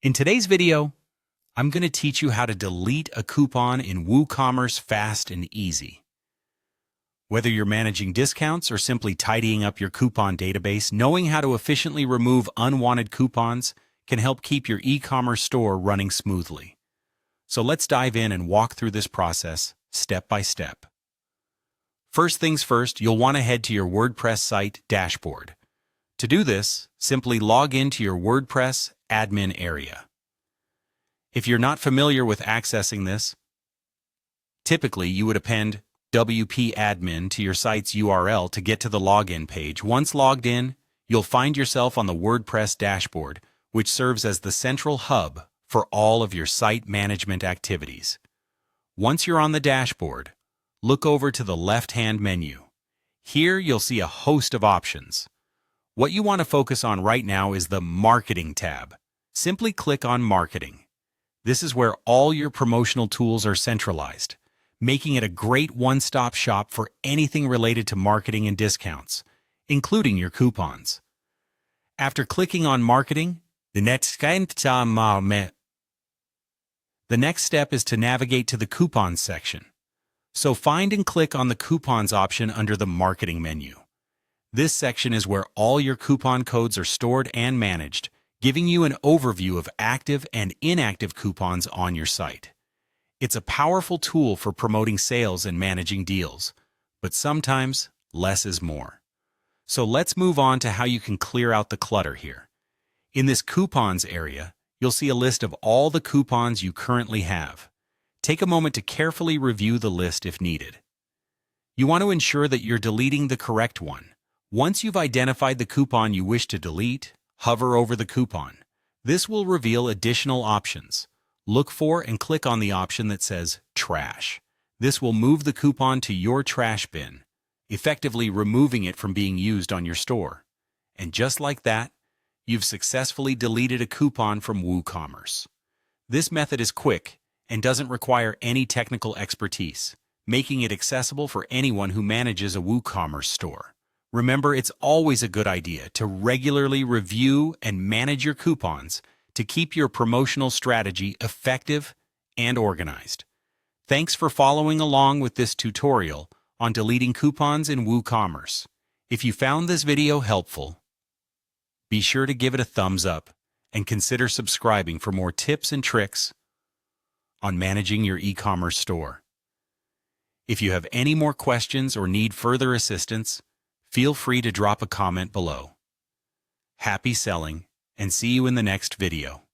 In today's video, I'm going to teach you how to delete a coupon in WooCommerce fast and easy. Whether you're managing discounts or simply tidying up your coupon database, knowing how to efficiently remove unwanted coupons can help keep your e-commerce store running smoothly. So let's dive in and walk through this process step by step. First things first, you'll want to head to your WordPress site dashboard. To do this, simply log into your WordPress admin area. If you're not familiar with accessing this, typically you would append WP admin to your site's URL to get to the login page. Once logged in, you'll find yourself on the WordPress dashboard, which serves as the central hub for all of your site management activities. Once you're on the dashboard, look over to the left-hand menu. Here you'll see a host of options. What you want to focus on right now is the Marketing tab. Simply click on Marketing. This is where all your promotional tools are centralized, making it a great one-stop shop for anything related to marketing and discounts, including your coupons. After clicking on Marketing, the next step is to navigate to the Coupons section. So find and click on the Coupons option under the Marketing menu. This section is where all your coupon codes are stored and managed, giving you an overview of active and inactive coupons on your site. It's a powerful tool for promoting sales and managing deals, but sometimes less is more. So let's move on to how you can clear out the clutter here. In this Coupons area, you'll see a list of all the coupons you currently have. Take a moment to carefully review the list if needed. You want to ensure that you're deleting the correct one. Once you've identified the coupon you wish to delete, hover over the coupon. This will reveal additional options. Look for and click on the option that says Trash. This will move the coupon to your trash bin, effectively removing it from being used on your store. And just like that, you've successfully deleted a coupon from WooCommerce. This method is quick and doesn't require any technical expertise, making it accessible for anyone who manages a WooCommerce store. Remember, it's always a good idea to regularly review and manage your coupons to keep your promotional strategy effective and organized. Thanks for following along with this tutorial on deleting coupons in WooCommerce. If you found this video helpful, be sure to give it a thumbs up and consider subscribing for more tips and tricks on managing your e-commerce store. If you have any more questions or need further assistance, feel free to drop a comment below. Happy selling, and see you in the next video.